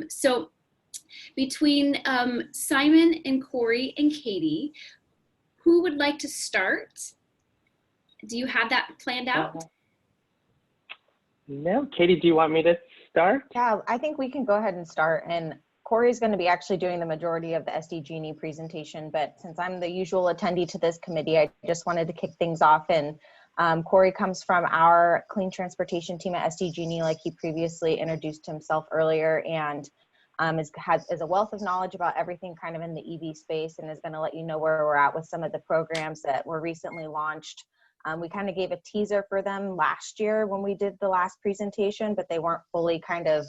So between Simon and Corey and Katie, who would like to start? Do you have that planned out? No, Katie, do you want me to start? Yeah, I think we can go ahead and start. And Corey's going to be actually doing the majority of the SDG&E presentation, but since I'm the usual attendee to this committee, I just wanted to kick things off. And Corey comes from our clean transportation team at SDG&E, like he previously introduced himself earlier, and is a wealth of knowledge about everything kind of in the EV space, and is going to let you know where we're at with some of the programs that were recently launched. We kind of gave a teaser for them last year when we did the last presentation, but they weren't fully kind of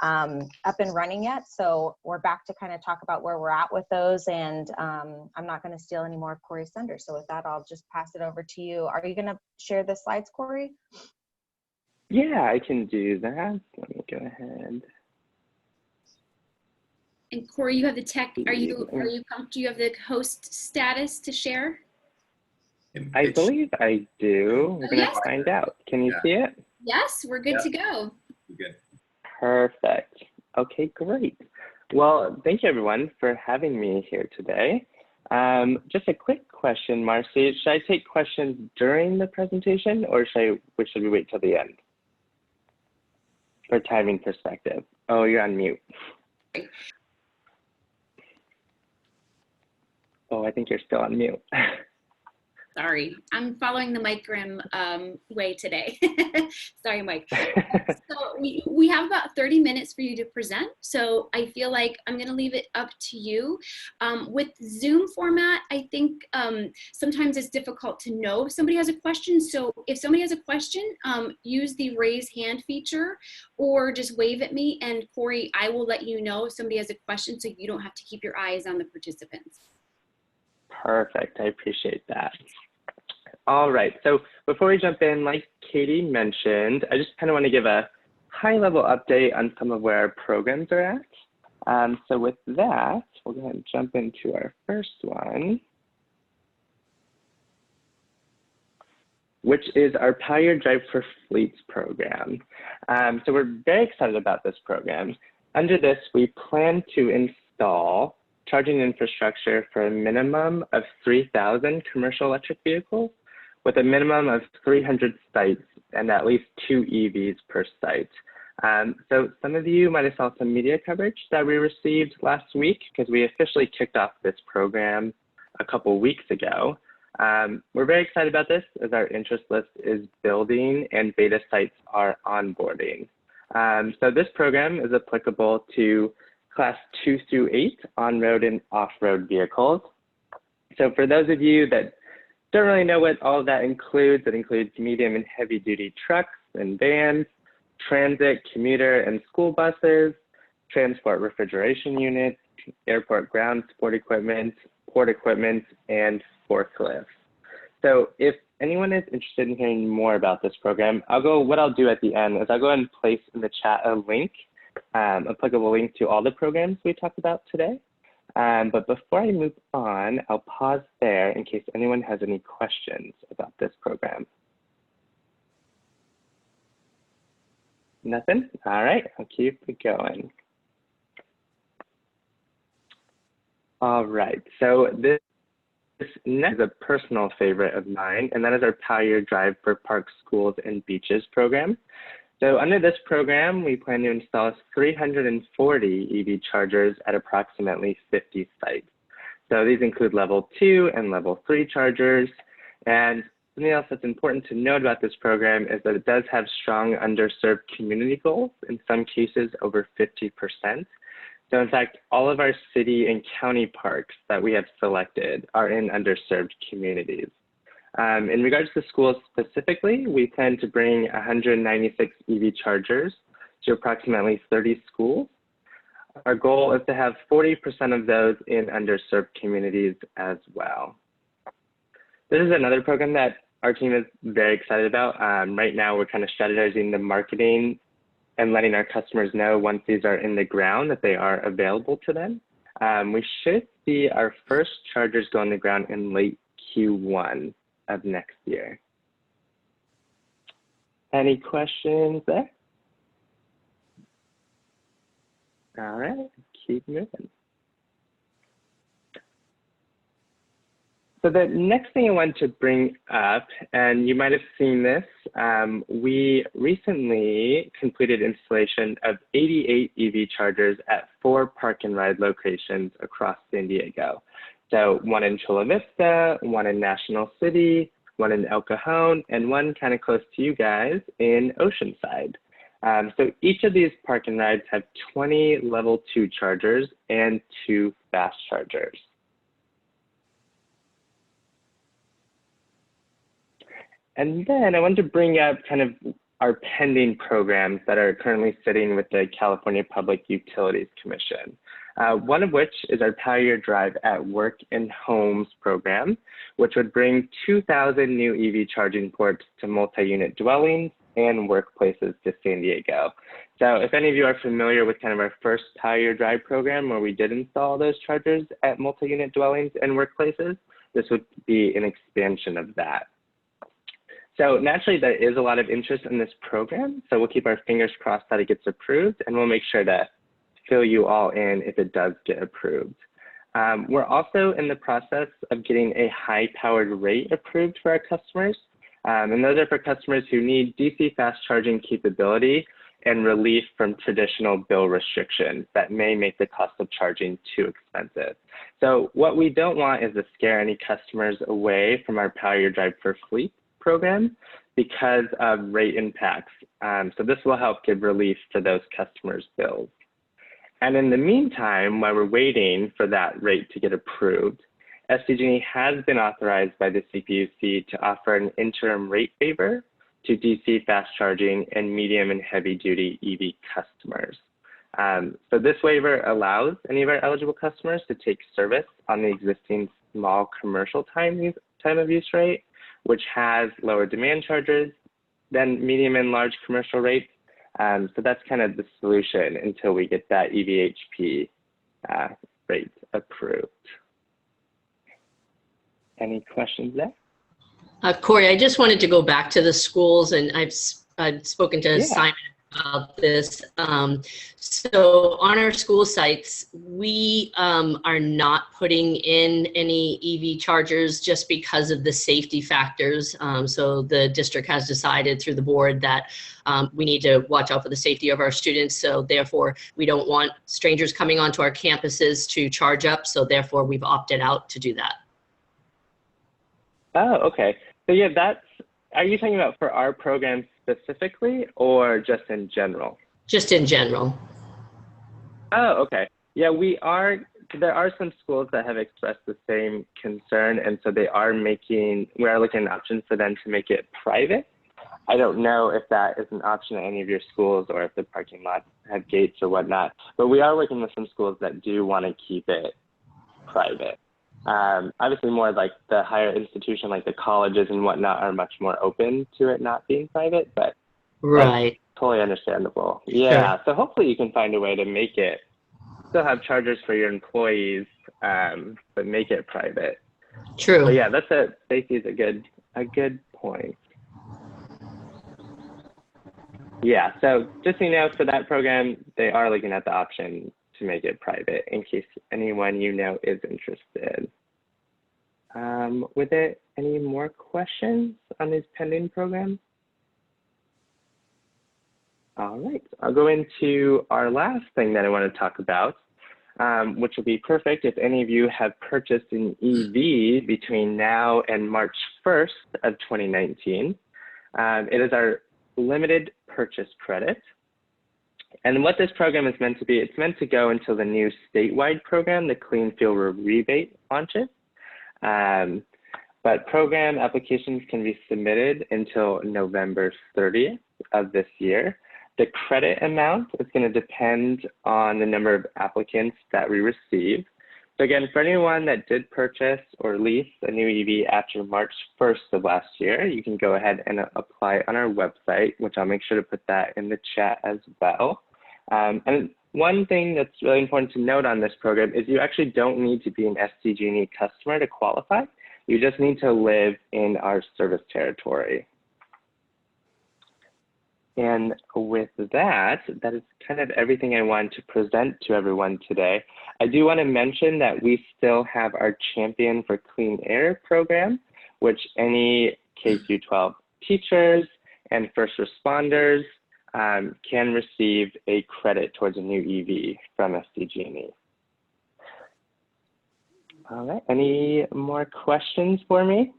up and running yet. So we're back to kind of talk about where we're at with those. And I'm not going to steal any more of Corey's thunder. So with that, I'll just pass it over to you. Are you going to share the slides, Corey? Yeah, I can do that. Let me go ahead. And Corey, you have the tech. Are you pumped? Do you have the host status to share? I believe I do. We're going to find out. Can you see it? Yes, we're good to go. Good. Perfect. Okay, great. Well, thank you everyone for having me here today. Just a quick question, Marcy. Should I take questions during the presentation or should we wait till the end? For timing perspective. Oh, you're on mute. Oh, I think you're still on mute. Sorry, I'm following the Mike Grimm way today. Sorry, Mike. So we have about 30 minutes for you to present. So I feel like I'm gonna leave it up to you. With Zoom format, I think sometimes it's difficult to know if somebody has a question. So if somebody has a question, use the raise hand feature or just wave at me, and Corey, I will let you know if somebody has a question so you don't have to keep your eyes on the participants. Perfect, I appreciate that. All right, so before we jump in, like Katie mentioned, I just kind of want to give a high-level update on some of where our programs are at. So with that, we'll go ahead and jump into our first one, which is our Power Your Drive for Fleets program. So we're very excited about this program. Under this, we plan to install charging infrastructure for a minimum of 3,000 commercial electric vehicles with a minimum of 300 sites and at least 2 EVs per site. So some of you might have saw some media coverage that we received last week because we officially kicked off this program a couple weeks ago. We're very excited about this as our interest list is building and beta sites are onboarding. So this program is applicable to Class 2 through 8 on-road and off-road vehicles. So for those of you that don't really know what all of that includes, it includes medium and heavy duty trucks and vans, transit, commuter, and school buses, transport refrigeration units, airport ground support equipment, port equipment, and forklifts. So if anyone is interested in hearing more about this program, what I'll do at the end is I'll go ahead and place in the chat a link, applicable link to all the programs we talked about today. But before I move on, I'll pause there in case anyone has any questions about this program. Nothing? All right, I'll keep it going. All right, so this next is a personal favorite of mine, and that is our Power Your Drive for Parks, Schools, and Beaches program. So under this program, we plan to install 340 EV chargers at approximately 50 sites. So these include level 2 and level 3 chargers. And something else that's important to note about this program is that it does have strong underserved community goals, in some cases over 50%. So in fact, all of our city and county parks that we have selected are in underserved communities. In regards to schools specifically, we plan to bring 196 EV chargers to approximately 30 schools. Our goal is to have 40% of those in underserved communities as well. This is another program that our team is very excited about. Right now, we're kind of strategizing the marketing and letting our customers know once these are in the ground that they are available to them. We should see our first chargers go in the ground in late Q1 of next year. Any questions there? All right, keep moving. So the next thing I want to bring up, and you might have seen this, we recently completed installation of 88 EV chargers at 4 park and ride locations across San Diego. So one in Chula Vista, one in National City, one in El Cajon, and one kind of close to you guys in Oceanside. So each of these park and rides have 20 level 2 chargers and 2 fast chargers. And then I wanted to bring up kind of our pending programs that are currently sitting with the California Public Utilities Commission. One of which is our Power Your Drive at Work and Homes program, which would bring 2,000 new EV charging ports to multi-unit dwellings and workplaces to San Diego. So if any of you are familiar with kind of our first Power Your Drive program where we did install those chargers at multi-unit dwellings and workplaces, this would be an expansion of that. So naturally, there is a lot of interest in this program, so we'll keep our fingers crossed that it gets approved, and we'll make sure to fill you all in if it does get approved. We're also in the process of getting a high-powered rate approved for our customers, and those are for customers who need DC fast charging capability and relief from traditional bill restrictions that may make the cost of charging too expensive. So what we don't want is to scare any customers away from our Power Your Drive for Fleet program because of rate impacts. So this will help give relief to those customers' bills. And in the meantime, while we're waiting for that rate to get approved, SDG&E has been authorized by the CPUC to offer an interim rate waiver to DC fast charging and medium and heavy duty EV customers. So this waiver allows any of our eligible customers to take service on the existing small commercial time of use rate, which has lower demand charges than medium and large commercial rates. So that's kind of the solution until we get that EVHP rate approved. Any questions there? Corey, I just wanted to go back to the schools, and I've spoken to Simon about this. So on our school sites, we are not putting in any EV chargers just because of the safety factors. So the district has decided through the board that we need to watch out for the safety of our students. So therefore, we don't want strangers coming onto our campuses to charge up. So therefore, we've opted out to do that. Oh, okay. So yeah, are you talking about for our program specifically or just in general? Just in general. Oh, okay. Yeah, there are some schools that have expressed the same concern, and so we are looking at an option for them to make it private. I don't know if that is an option at any of your schools or if the parking lots have gates or whatnot, but we are working with some schools that do want to keep it private. Obviously more like the higher institution, like the colleges and whatnot, are much more open to it not being private, but right. Totally understandable. Yeah, sure. So hopefully you can find a way to make it, still have chargers for your employees, but make it private. True. But yeah, safety is a good point. Yeah, so just so you know, for that program, they are looking at the option to make it private in case anyone you know is interested. Were there any more questions on these pending programs? All right, I'll go into our last thing that I want to talk about, which will be perfect if any of you have purchased an EV between now and March 1st of 2019. It is our limited purchase credit. And what this program is meant to be, it's meant to go until the new statewide program, the Clean Fuel Rebate, launches. But program applications can be submitted until November 30th of this year. The credit amount is going to depend on the number of applicants that we receive. So again, for anyone that did purchase or lease a new EV after March 1st of last year, you can go ahead and apply on our website, which I'll make sure to put that in the chat as well. And one thing that's really important to note on this program is you actually don't need to be an SDG&E customer to qualify. You just need to live in our service territory. And with that, that is kind of everything I wanted to present to everyone today. I do want to mention that we still have our Champion for Clean Air program, which any K-12 teachers and first responders can receive a credit towards a new EV from SDG&E. All right, any more questions for me?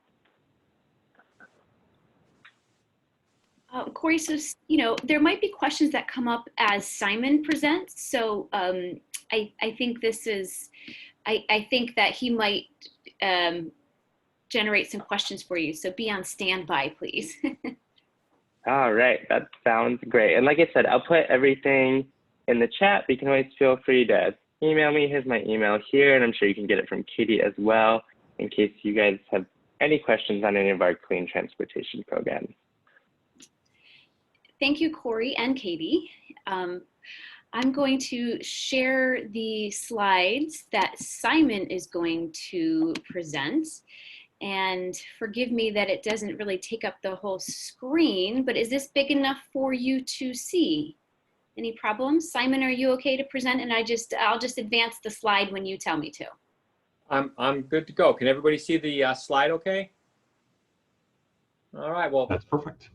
Corey, so, there might be questions that come up as Simon presents. So I think this is, I think that he might generate some questions for you. So be on standby, please. All right, that sounds great. And like I said, I'll put everything in the chat. But you can always feel free to email me. Here's my email here, and I'm sure you can get it from Katie as well, in case you guys have any questions on any of our clean transportation programs. Thank you, Corey and Katie. I'm going to share the slides that Simon is going to present. And forgive me that it doesn't really take up the whole screen, but is this big enough for you to see? Any problems? Simon, are you okay to present? And I'll just advance the slide when you tell me to. I'm good to go. Can everybody see the slide okay? All right, well. That's perfect.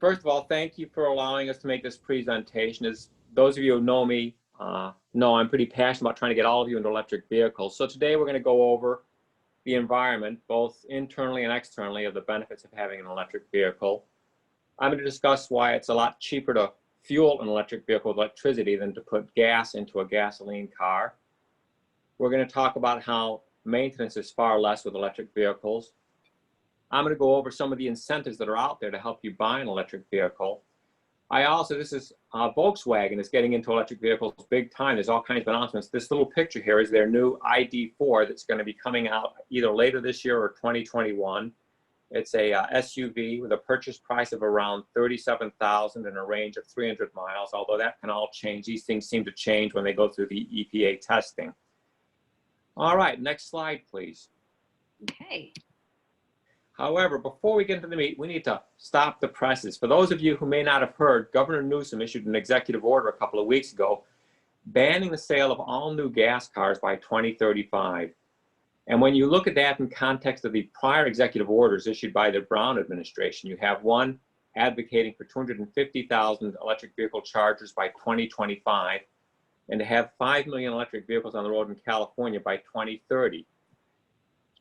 First of all, thank you for allowing us to make this presentation. As those of you who know me know, I'm pretty passionate about trying to get all of you into electric vehicles. So today we're going to go over the environment, both internally and externally, of the benefits of having an electric vehicle. I'm going to discuss why it's a lot cheaper to fuel an electric vehicle with electricity than to put gas into a gasoline car. We're going to talk about how maintenance is far less with electric vehicles. I'm going to go over some of the incentives that are out there to help you buy an electric vehicle. Volkswagen is getting into electric vehicles big time. There's all kinds of announcements. This little picture here is their new ID.4 that's going to be coming out either later this year or 2021. It's a SUV with a purchase price of around $37,000 and a range of 300 miles, although that can all change. These things seem to change when they go through the EPA testing. All right, next slide, please. Okay. However, before we get into the meat, we need to stop the presses. For those of you who may not have heard, Governor Newsom issued an executive order a couple of weeks ago banning the sale of all new gas cars by 2035. And when you look at that in context of the prior executive orders issued by the Brown administration, you have one advocating for 250,000 electric vehicle chargers by 2025 and to have 5 million electric vehicles on the road in California by 2030.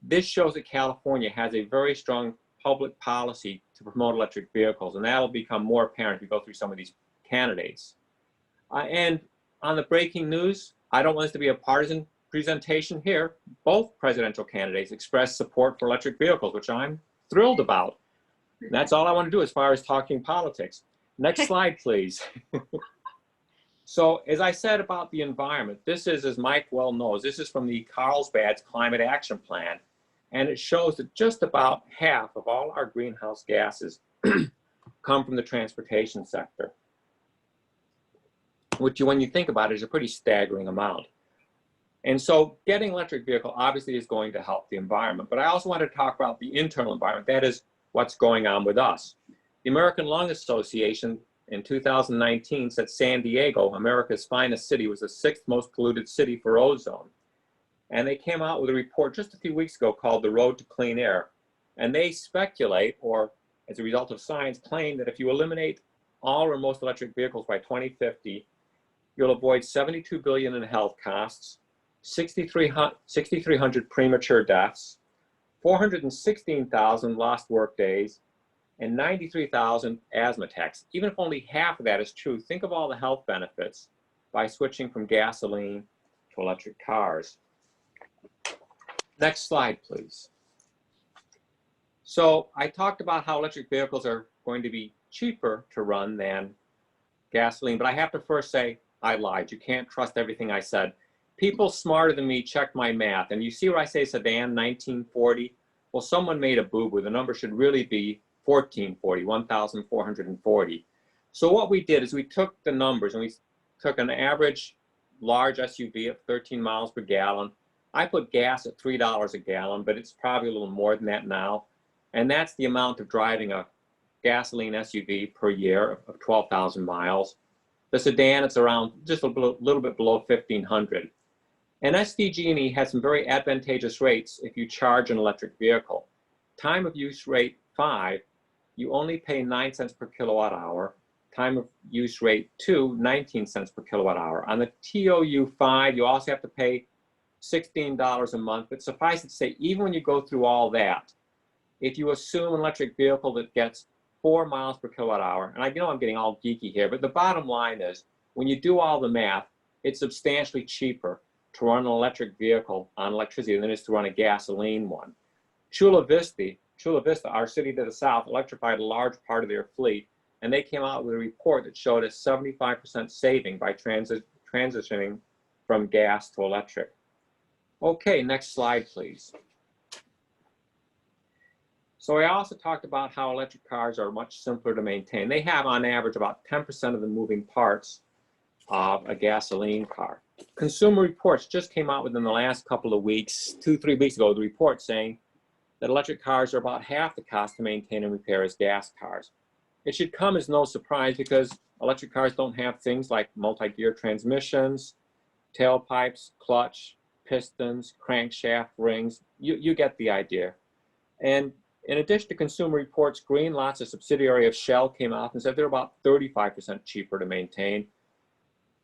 This shows that California has a very strong public policy to promote electric vehicles, and that'll become more apparent if you go through some of these candidates. And on the breaking news, I don't want this to be a partisan presentation here. Both presidential candidates expressed support for electric vehicles, which I'm thrilled about. And that's all I want to do as far as talking politics. Next slide, please. So as I said about the environment, this is, as Mike well knows, this is from the Carlsbad's Climate Action Plan. And it shows that just about half of all our greenhouse gases come from the transportation sector, which when you think about it is a pretty staggering amount. And so getting an electric vehicle obviously is going to help the environment, but I also want to talk about the internal environment. That is what's going on with us. The American Lung Association in 2019 said San Diego, America's finest city, was the 6th most polluted city for ozone. And they came out with a report just a few weeks ago called The Road to Clean Air. And they speculate, or as a result of science, claim that if you eliminate all or most electric vehicles by 2050, you'll avoid $72 billion in health costs, 6,300 premature deaths, 416,000 lost work days, and 93,000 asthma attacks. Even if only half of that is true, think of all the health benefits by switching from gasoline to electric cars. Next slide, please. So I talked about how electric vehicles are going to be cheaper to run than gasoline, but I have to first say I lied. You can't trust everything I said. People smarter than me checked my math, and you see where I say sedan 1940? Well, someone made a boo-boo. The number should really be 1440, 1,440. So what we did is we took the numbers and we took an average large SUV at 13 miles per gallon. I put gas at $3 a gallon, but it's probably a little more than that now. And that's the amount of driving a gasoline SUV per year of 12,000 miles. The sedan, it's around just a little bit below 1,500. And SDG&E has some very advantageous rates if you charge an electric vehicle. Time of use rate 5, you only pay 9 cents per kilowatt hour. Time of use rate 2, 19 cents per kilowatt hour. On the TOU 5, you also have to pay $16 a month. But suffice it to say, even when you go through all that, if you assume an electric vehicle that gets 4 miles per kilowatt hour, and I know I'm getting all geeky here, but the bottom line is, when you do all the math, it's substantially cheaper to run an electric vehicle on electricity than it is to run a gasoline one. Chula Vista, our city to the south, electrified a large part of their fleet, and they came out with a report that showed a 75% saving by transitioning from gas to electric. Okay, next slide, please. So I also talked about how electric cars are much simpler to maintain. They have, on average, about 10% of the moving parts of a gasoline car. Consumer Reports just came out within the last couple of weeks, 2-3 weeks ago, the report saying that electric cars are about half the cost to maintain and repair as gas cars. It should come as no surprise because electric cars don't have things like multi-gear transmissions, tailpipes, clutch, pistons, crankshaft, rings. You get the idea. And in addition to Consumer Reports, Greenlots, a subsidiary of Shell, came out and said they're about 35% cheaper to maintain.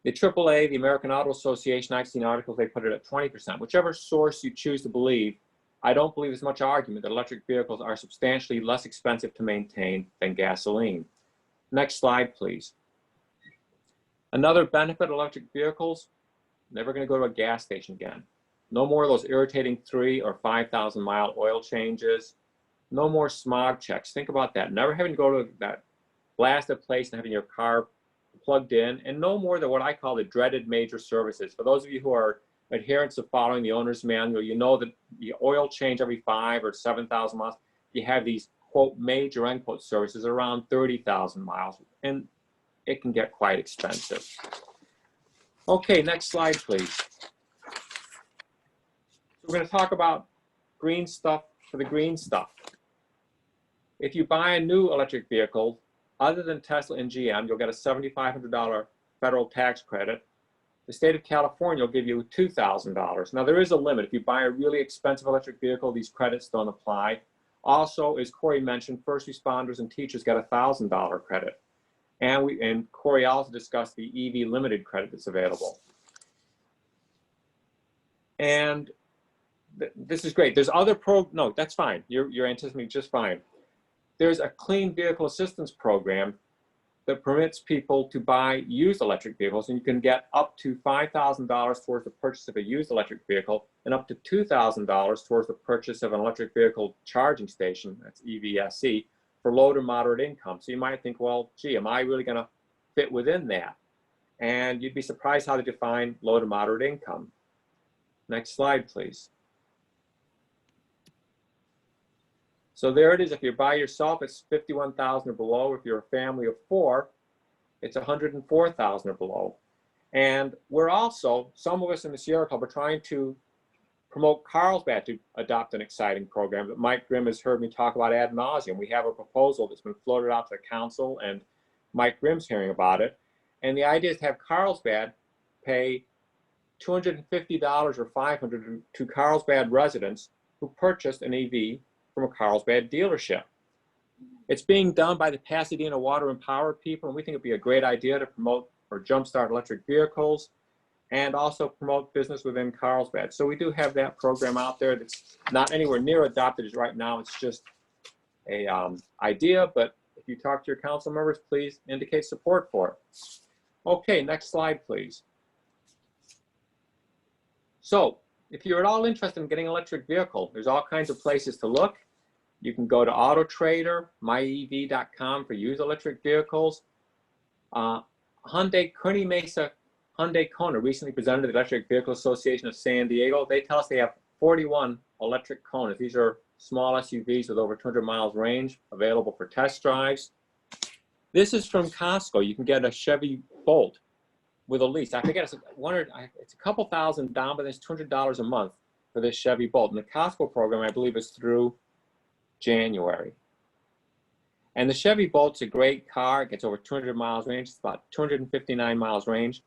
The AAA, the American Auto Association, I've seen articles, they put it at 20%. Whichever source you choose to believe, I don't believe there's much argument that electric vehicles are substantially less expensive to maintain than gasoline. Next slide, please. Another benefit of electric vehicles, never going to go to a gas station again. No more of those irritating 3,000 or 5,000 mile oil changes. No more smog checks. Think about that. Never having to go to that blasted place and having your car plugged in, and no more than what I call the dreaded major services. For those of you who are adherents of following the owner's manual, you know that the oil change every 5,000 or 7,000 miles, you have these, quote, major, end quote, services around 30,000 miles, and it can get quite expensive. Okay, next slide, please. So we're going to talk about green stuff for the green stuff. If you buy a new electric vehicle, other than Tesla and GM, you'll get a $7,500 federal tax credit. The state of California will give you $2,000. Now, there is a limit. If you buy a really expensive electric vehicle, these credits don't apply. Also, as Corey mentioned, first responders and teachers get a $1,000 credit. And Corey also discussed the EV limited credit that's available. And this is great. There's other no, that's fine. You're anticipating just fine. There's a clean vehicle assistance program that permits people to buy used electric vehicles, and you can get up to $5,000 towards the purchase of a used electric vehicle and up to $2,000 towards the purchase of an electric vehicle charging station, that's EVSE, for low to moderate income. So you might think, well, gee, am I really going to fit within that? And you'd be surprised how to define low to moderate income. Next slide, please. So there it is. If you're by yourself, it's $51,000 or below. If you're a family of 4, it's $104,000 or below. And we're also, some of us in the Sierra Club are trying to promote Carlsbad to adopt an exciting program that Mike Grimm has heard me talk about ad nauseum. We have a proposal that's been floated out to the council, and Mike Grimm's hearing about it. And the idea is to have Carlsbad pay $250 or $500 to Carlsbad residents who purchased an EV from a Carlsbad dealership. It's being done by the Pasadena Water and Power people, and we think it'd be a great idea to promote or jumpstart electric vehicles and also promote business within Carlsbad. So we do have that program out there that's not anywhere near adopted as right now. It's just a idea, but if you talk to your council members, please indicate support for it. Okay, next slide, please. So if you're at all interested in getting an electric vehicle, there's all kinds of places to look. You can go to Auto Trader, myev.com for used electric vehicles. Hyundai Kearney Mesa Hyundai Kona recently presented to the Electric Vehicle Association of San Diego. They tell us they have 41 electric Konas. These are small SUVs with over 200 miles range, available for test drives. This is from Costco. You can get a Chevy Bolt with a lease. I forget, it's a couple thousand down, but it's $200 a month for this Chevy Bolt. And the Costco program, I believe, is through January. And the Chevy Bolt's a great car. It gets over 200 miles range. It's about 259 miles range.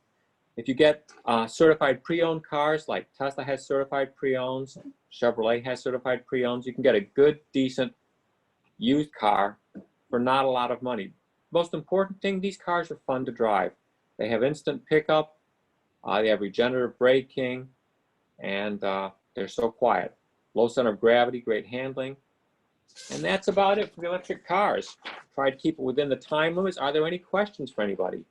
If you get certified pre-owned cars, like Tesla has certified pre-owns, Chevrolet has certified pre-owns, you can get a good, decent used car for not a lot of money. Most important thing, these cars are fun to drive. They have instant pickup, they have regenerative braking, and they're so quiet. Low center of gravity, great handling. And that's about it for the electric cars. Try to keep it within the time limits. Are there any questions for anybody?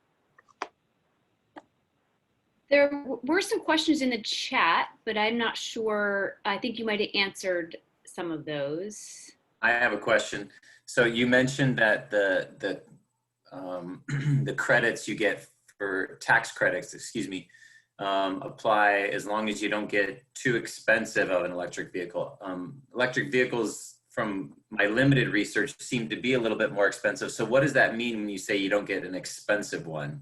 There were some questions in the chat, but I'm not sure. I think you might have answered some of those. I have a question. So you mentioned that the credits you get for tax credits, excuse me, apply as long as you don't get too expensive of an electric vehicle. Electric vehicles, from my limited research, seem to be a little bit more expensive. So what does that mean when you say you don't get an expensive one?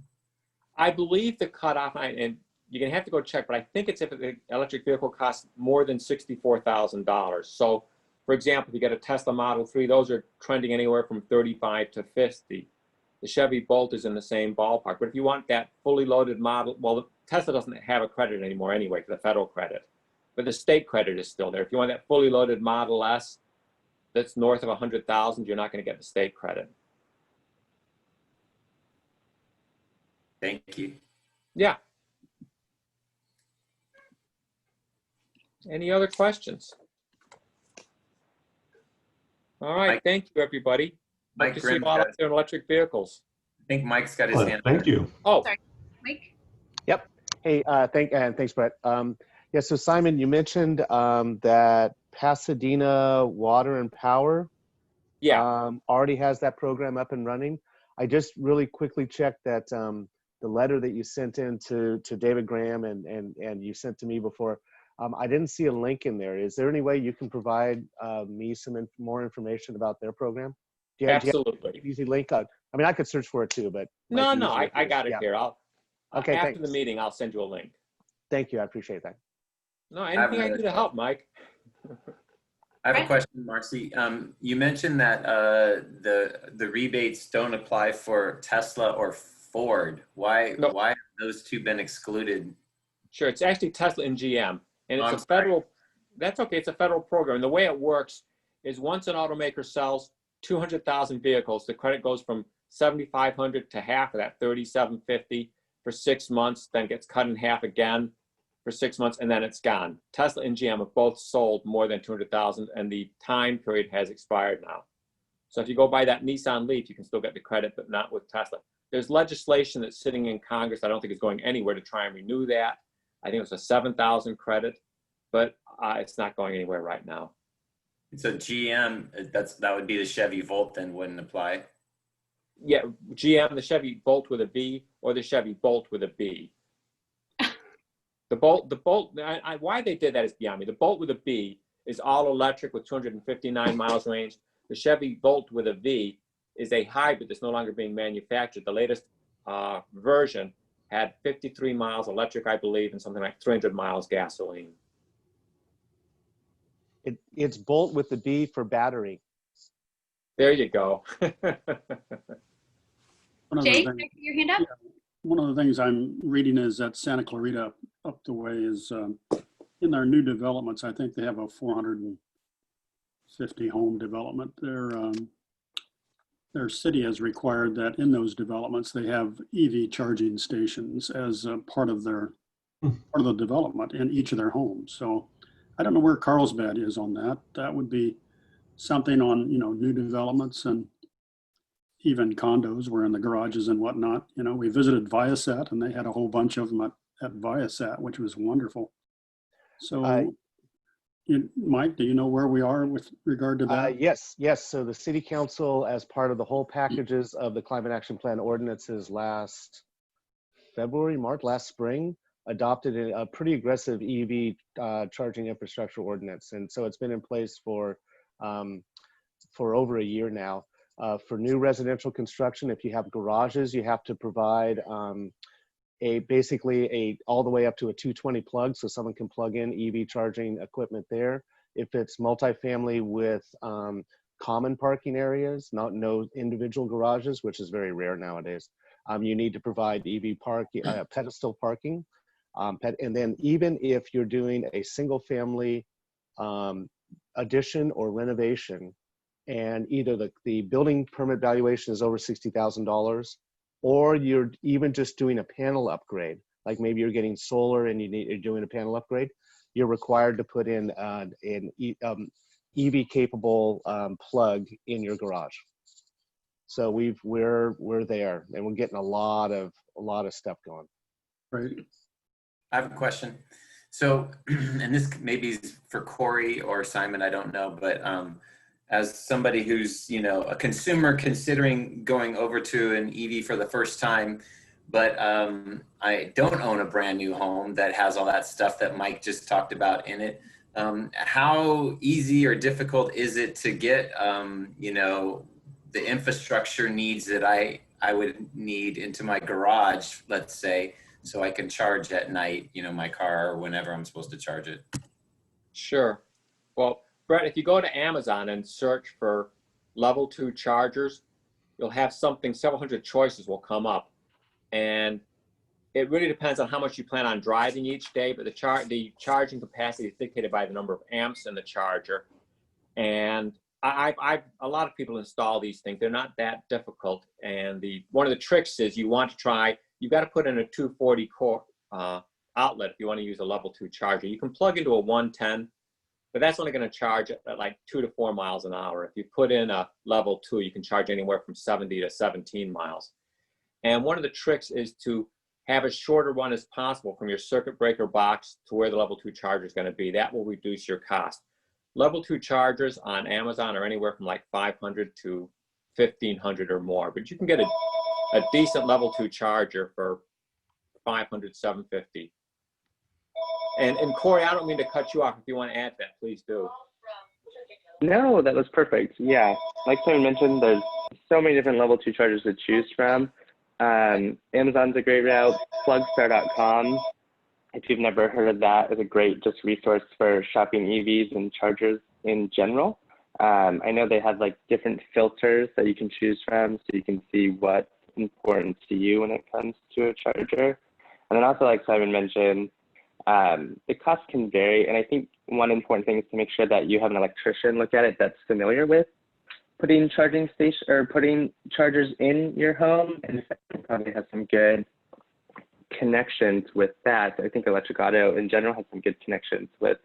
I believe the cutoff, and you're gonna have to go check, but I think it's if the electric vehicle costs more than $64,000. So, for example, if you get a Tesla Model 3, those are trending anywhere from 35 to 50. The Chevy Bolt is in the same ballpark. But if you want that fully loaded model, well, Tesla doesn't have a credit anymore anyway, for the federal credit, but the state credit is still there. If you want that fully loaded Model S that's north of 100,000, you're not going to get the state credit. Thank you. Yeah. Any other questions? All right, Mike, thank you, everybody. Mike Good to see you Grimm, all out there in electric vehicles. I think Mike's got his hand. Thank you. Oh, Sorry, Mike. Yep. Hey, thanks, Brett. Yeah, so Simon, you mentioned that Pasadena Water and Power yeah. already has that program up and running. I just really quickly checked that the letter that you sent in to David Graham and you sent to me before, I didn't see a link in there. Is there any way you can provide me some more information about their program? Absolutely. Do you have an easy link? I mean, I could search for it too, but No, I got it here. Okay, after thanks. the meeting, I'll send you a link. Thank you. I appreciate that. No, anything I can do to help, Mike. I have a question, Marcy. You mentioned that the rebates don't apply for Tesla or Ford. Why have those two been excluded? Sure, it's actually Tesla and GM, and it's a federal. That's okay. It's a federal program. And the way it works is once an automaker sells 200,000 vehicles, the credit goes from 7,500 to half of that, 3,750 for 6 months, then gets cut in half again for 6 months, and then it's gone. Tesla and GM have both sold more than 200,000, and the time period has expired now. So if you go buy that Nissan Leaf, you can still get the credit, but not with Tesla. There's legislation that's sitting in Congress. I don't think it's going anywhere to try and renew that. I think it's a 7,000 credit, but it's not going anywhere right now. So GM, that would be the Chevy Volt, then wouldn't apply. Yeah, GM, the Chevy Bolt with a B, or the Chevy Bolt with a B. The Bolt, why they did that is beyond me. The Bolt with a B is all electric with 259 miles range. The Chevy Bolt with a V is a hybrid that's no longer being manufactured. The latest version had 53 miles electric, I believe, and something like 300 miles gasoline. It's Bolt with the B for battery. There you go. Jay, can I get your hand up? One of the things I'm reading is that Santa Clarita up the way is in their new developments. I think they have a 450 home development. Their city has required that in those developments they have EV charging stations as part of the development in each of their homes. So I don't know where Carlsbad is on that. That would be something on, new developments and even condos where in the garages and whatnot. We visited Viasat and they had a whole bunch of them at Viasat, which was wonderful. So Mike, do you know where we are with regard to that? Yes. So the city council, as part of the whole packages of the climate action plan ordinances last spring, adopted a pretty aggressive EV charging infrastructure ordinance. And so it's been in place for over a year now. For new residential construction, if you have garages, you have to provide basically all the way up to a 220 plug, so someone can plug in EV charging equipment there. If it's multifamily with common parking areas, no individual garages, which is very rare nowadays. You need to provide EV parking, pedestal parking. And then even if you're doing a single family addition or renovation, and either the building permit valuation is over $60,000, or you're even just doing a panel upgrade, like maybe you're getting solar and you're doing a panel upgrade, you're required to put in an EV capable plug in your garage. So we're there, and we're getting a lot of stuff going. Right. I have a question. So, and this maybe is for Corey or Simon, I don't know, but as somebody who's, you know, a consumer considering going over to an EV for the first time, but I don't own a brand new home that has all that stuff that Mike just talked about in it. How easy or difficult is it to get, you know, the infrastructure needs that I would need into my garage, let's say, so I can charge at night, you know, my car or whenever I'm supposed to charge it? Sure. Well, Brett, if you go to Amazon and search for level 2 chargers, you'll have something, several hundred choices will come up. And it really depends on how much you plan on driving each day, but the charging capacity is dictated by the number of amps in the charger. And a lot of people install these things. They're not that difficult. And one of the tricks is you've got to put in a 240 core outlet if you want to use a level 2 charger. You can plug into a 110, but that's only going to charge at like 2 to 4 miles an hour. If you put in a level 2, you can charge anywhere from 70 to 17 miles. And one of the tricks is to have as short a run as possible from your circuit breaker box to where the level 2 charger is going to be. That will reduce your cost. Level 2 chargers on Amazon are anywhere from like $500 to $1,500 or more, but you can get a decent level 2 charger for $500, $750. And Corey, I don't mean to cut you off. If you want to add that, please do. No, that was perfect. Yeah, like Simon mentioned, there's so many different level 2 chargers to choose from. Amazon's a great route. Plugstar.com, if you've never heard of that, is a great just resource for shopping EVs and chargers in general. I know they have like different filters that you can choose from, so you can see what's important to you when it comes to a charger. And then also, like Simon mentioned, the cost can vary. And I think one important thing is to make sure that you have an electrician look at it that's familiar with putting putting chargers in your home, and probably has some good connections with that. I think Electric Auto in general has some good connections with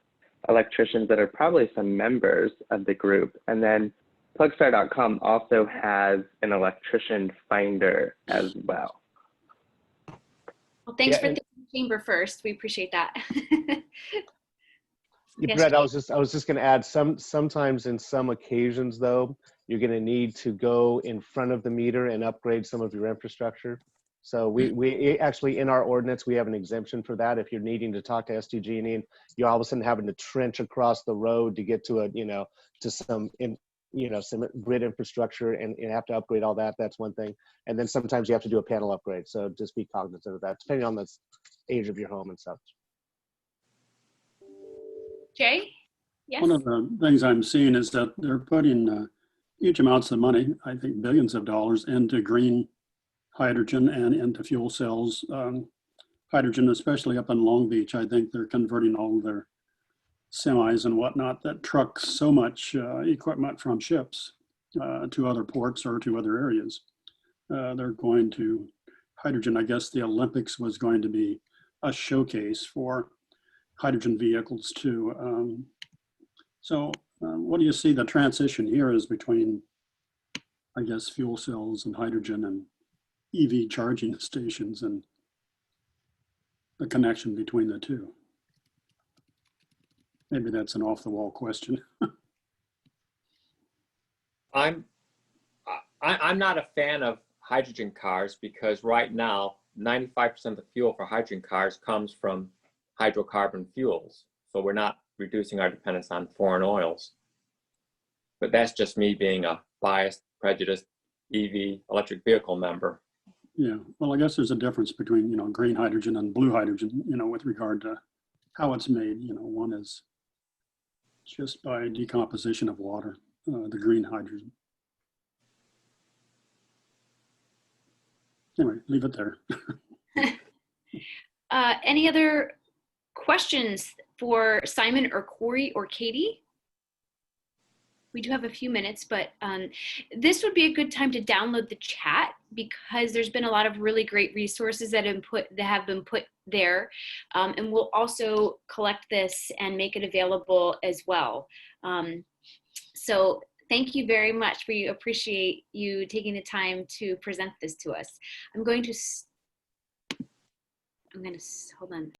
electricians that are probably some members of the group. And then Plugstar.com also has an electrician finder as well. Well, thanks for thinking chamber first. We appreciate that. Yes, Brett, I was just going to add, sometimes in some occasions though, you're going to need to go in front of the meter and upgrade some of your infrastructure. So we actually, in our ordinance, we have an exemption for that. If you're needing to talk to SDG&E and you're all of a sudden having to trench across the road to get to some grid infrastructure and have to upgrade all that, that's one thing. And then sometimes you have to do a panel upgrade. So just be cognizant of that, depending on the age of your home and stuff. Jay? Yes. One of the things I'm seeing is that they're putting huge amounts of money, I think billions of dollars, into green hydrogen and into fuel cells. Hydrogen, especially up in Long Beach, I think they're converting all their semis and whatnot that truck so much equipment from ships to other ports or to other areas. They're going to hydrogen. I guess the Olympics was going to be a showcase for hydrogen vehicles too. So what do you see the transition here is between, I guess, fuel cells and hydrogen and EV charging stations and the connection between the two? Maybe that's an off-the-wall question. I'm not a fan of hydrogen cars because right now 95% of the fuel for hydrogen cars comes from hydrocarbon fuels. So we're not reducing our dependence on foreign oils. But that's just me being a biased, prejudiced EV electric vehicle member. Yeah, well, I guess there's a difference between, green hydrogen and blue hydrogen, with regard to how it's made. One is just by decomposition of water. the green hydrogen. Anyway, leave it there. Any other questions for Simon or Corey or Katie? We do have a few minutes, but this would be a good time to download the chat because there's been a lot of really great resources that have been put there. And we'll also collect this and make it available as well. So thank you very much. We appreciate you taking the time to present this to us. I'm going to, hold on.